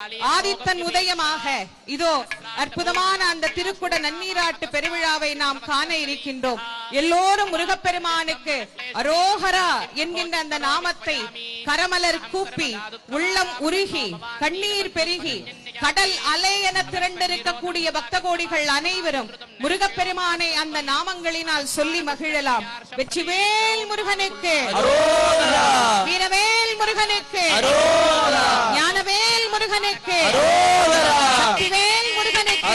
ஆதித்தன் உதயமாக இதோ அற்புதமான அந்த திருக்குட நன்னீராட்டு பெருவிழாவை நாம் காண இருக்கின்றோம். எல்லோரும் முருகப்பெருமானுக்கு அரோகரா என்கின்ற அந்த நாமத்தை கரமலர் கூப்பி உள்ளம் உருகி கண்ணீர் பெருகி கடல் அலை என திரண்டிருக்கக்கூடிய பக்த கோடிகள் அனைவரும் முருகப்பெருமானை அந்த நாமங்களினால் சொல்லி மகிழலாம். வெற்றிவேல் முருகனுக்கு, வீரவேல் முருகனுக்கு, ஞானவேல் முருகனுக்கு, சக்திவேல் முருகனுக்கு,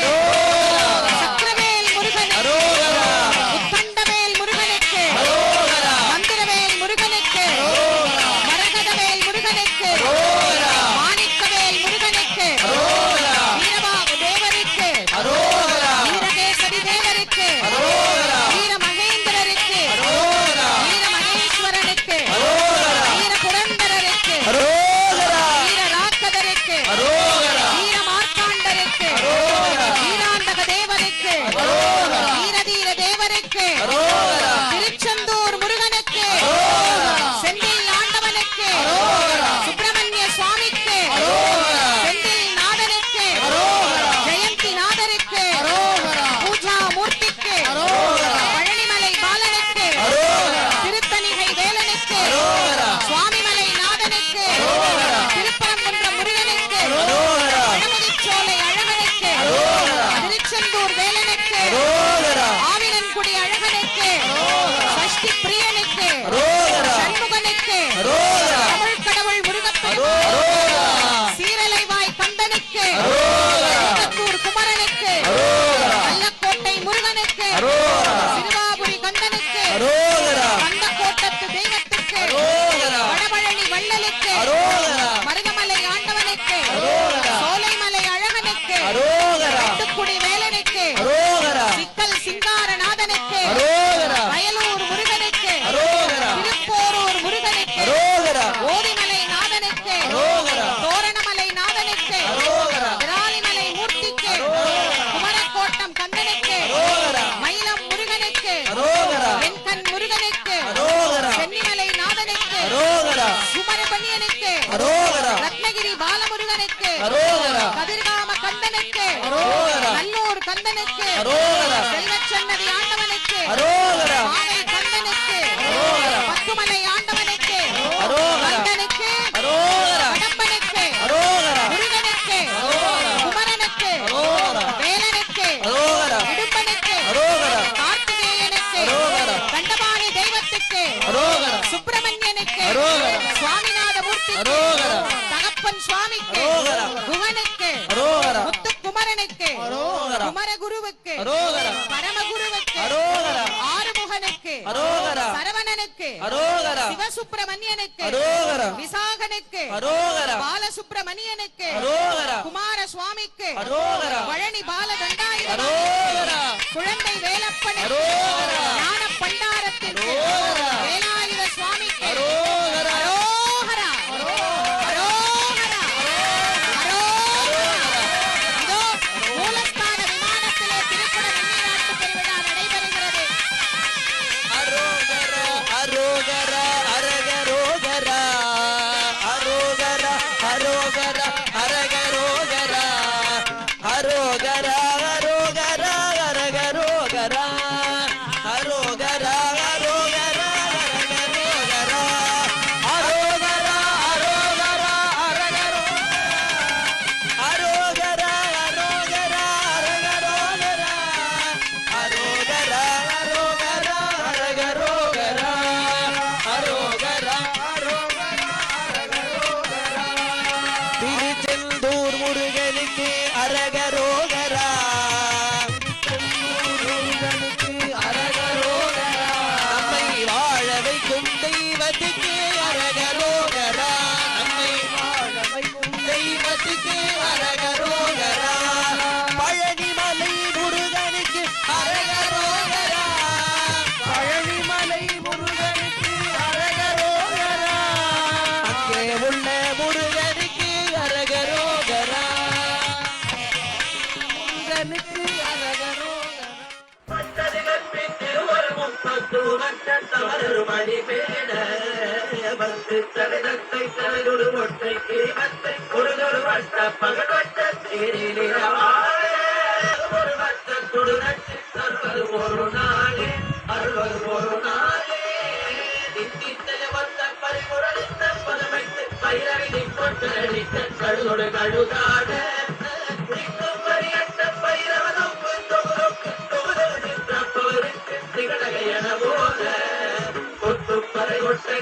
சக்கரவேல் முருகனுக்கு, உத்தண்டவேல் முருகனுக்கு, மந்திரவேல் முருகனுக்கு, மரகதவேல் முருகனுக்கு, மாணிக்கவேல் முருகனுக்கு, வீரபாக தேவருக்கு, வீரகேசரி தேவருக்கு, வீர மகேந்திரருக்கு, வீர மகேஸ்வரனுக்கு, வீர புரந்தரருக்கு, வீர ராக்கதருக்கு, வீர மார்த்தாண்டருக்கு, வீராந்தக தேவருக்கு, வீரதீர தேவருக்கு, திருச்செந்தூர் முருகனுக்கு, செந்தில் ஆண்டவனுக்கு, சுப்பிரமணிய சுவாமிக்கு, செந்தில் நாதனுக்கு, ஜெயந்தி நாதருக்கு, பூஜா மூர்த்திக்கு, பழனிமலை பாலனுக்கு, திருத்தணிகை வேலனுக்கு, சுவாமிமலை நாதனுக்கு, திருப்பரங்குன்ற முருகனுக்கு, கணபதிச்சோலை அழகனுக்கு, திருச்செந்தூர் வேலனுக்கு, ஆவினன்குடி அழகனுக்கு, சஷ்டி பிரியனுக்கு, சண்முகனுக்கு, தமிழ் கடவுள் முருகப்பெருமான், சீரலைவாய் கந்தனுக்கு, திருத்தூர் குமரனுக்கு, கள்ளக்கோட்டை முருகனுக்கு, சிறுவாபுரி கந்தனுக்கு, கந்தக்கோட்டத்து தெய்வத்துக்கு, வடபழனி வள்ளலுக்கு, மருதமலை ஆண்டவனுக்கு, சோலைமலை அழகனுக்கு, வெட்டுக்குடி வேலனுக்கு, சிக்கல் சிங்காரநாதனுக்கு, வயலூர் முருகனுக்கு, திருப்போரூர் முருகனுக்கு, ஓதிமலை நாதனுக்கு, தோரணமலை நாதனுக்கு, விராலிமலை மூர்த்திக்கு, குமரக்கோட்டம் கந்தனுக்கு, மயிலம் முருகனுக்கு, வெண்கண் முருகனுக்கு, சென்னிமலை நாதனுக்கு, சுமரபணியனுக்கு, ரத்னகிரி பாலமுருகனுக்கு, கதிர்காம கந்தனுக்கு, நல்லூர் கந்தனுக்கு, செல்வச்சன்னதி ஆண்டவனுக்கு, மாலை கந்தனுக்கு, பத்துமலை ஆண்டவனுக்கு, கந்தனுக்கு, கடம்பனுக்கு, முருகனுக்கு, குமரனுக்கு, வேலனுக்கு, இடும்பனுக்கு, கார்த்திகேயனுக்கு, தண்டபாணி தெய்வத்துக்கு, சுப்பிரமணியனுக்கு, சுவாமிநாத மூர்த்திக்கு, தகப்பன் சுவாமிக்கு, குகனுக்கு, முத்துக்குமரனுக்கு, குமரகுருவுக்கு, பரமகுருவுக்கு, ஆறுமுகனுக்கு, சரவணனுக்கு, சிவசுப்பிரமணியனுக்கு, விசாகனுக்கு, பாலசுப்பிரமணியனுக்கு, குமார சுவாமிக்கு, பழனி பாலதண்டாயுதனுக்கு, குழந்தை வேலப்பனுக்கு, ஞான பண்டாரத்திற்கு, வேலாயுத சுவாமிக்கு, அரோகரா, அரோகரா, அரோகரா. இதோ மூலஸ்தான விமானத்திலே திருக்குட நன்னீராட்டு பெருவிழா நடைபெறுகிறது. அரோகரா, அரோகரா, அரகரோகரா, அரோகரா, அரோகரா, அரகரோகரா, அரோகரா, அரோகரா, அரகரோகரா, அரோகரா, அரோகரா, அரகரோகரா, அரோகரா, அரோகரா, அரகரோகரா, அரோகரா, அரோகரா, அரகரோகரா, அரோகரா, அரோகரா, அரகரோகரா, அரோகரா, அரோகரா, அரகரோகரா. திருச்செந்தூர் முருகனுக்கு அரகரோகரா, முருகனுக்கு அரகரோகரா, நம்மை வாழ வைக்கும் தெய்வத்துக்கு அரகரோகரா, நம்மை வாழ வைக்கும் தெய்வத்துக்கு அரகரோகரா, பழனிமலை முருகனுக்கு அரகரோகரா, பழனிமலை முருகனுக்கு அரகரோகரா, அங்கே உள்ள முருகனுக்கு அரகரோகரா, முருகனுக்கு அரகரோகரா. திருவருமும் பத்து வட்ட தவறு மணி பேட முத்து தலிதத்தை தலைதொடு ஒற்றை கிரிமத்தை கொடுதொடு வட்ட பகவட்ட தேரிலிரவாழ ஒரு வட்டத்தொடு நட்டு அறுபது ஒரு நாளே அறுபது ஒரு நாளே நித்தித்தைய வந்த பரிமுரளித்த பதமைத்து பயிரவினை கொட்டடித்த கழுதொடு கழுதாட நிற்கும் வரியட்ட பயிரவதம் தொகுதொக்கு தொகுதொடு நின்றப்பவருக்கு திகழகையன போல கொத்துப்பறை ஒட்டை